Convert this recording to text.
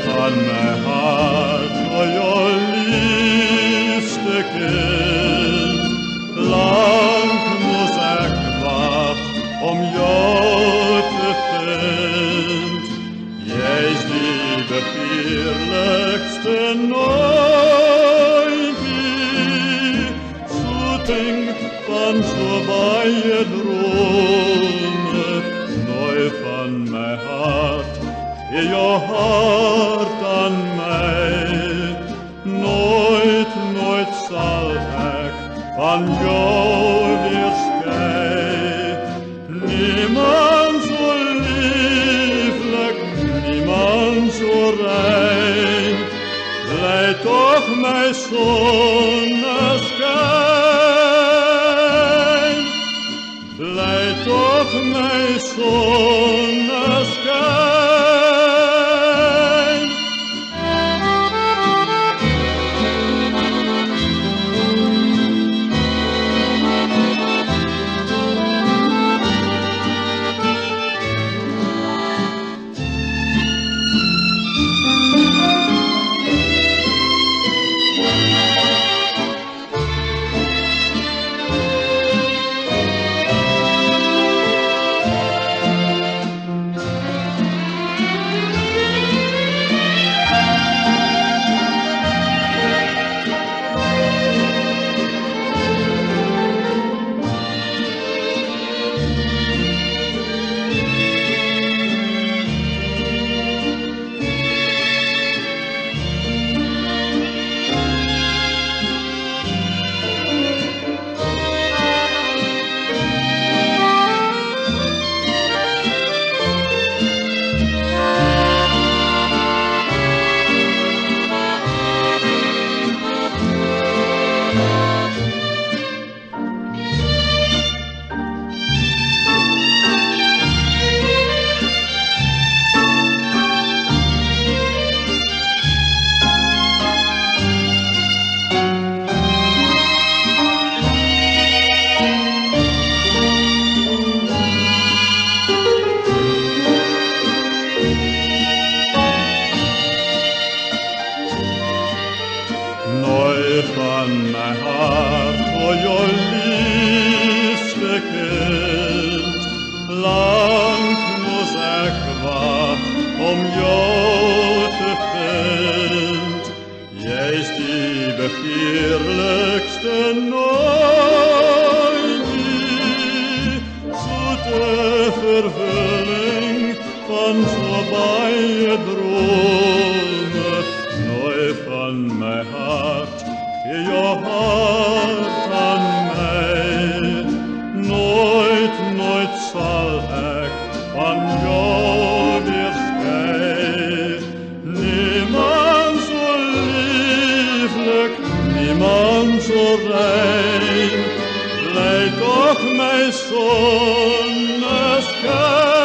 Van mijn hart, o jouw liefste kind, lang moest ik wachten om jou te vinden. Jij is die begeerlijkste nooit die zoeting van zo baie dromen, nooit van mijn hart. In jouw hart aan mij, nooit, nooit zal ik van jou weer scheiden. Niemand zo lieflijk, niemand zo rein, blij toch mijn zonneschijn, blij toch mijn zonneschijn. Van mijn hart, o jouw liefste kind, lang moest ik wachten om jou te vinden. Jij is die begeerlijkste nooit die zoete vervulling van zo baie dromen, nooit van mijn hart. In jouw hart aan mij, nooit, nooit zal ik van jou weer scheiden. Niemand zo lieflijk, niemand zo rein, blij toch mijn zonneschijn.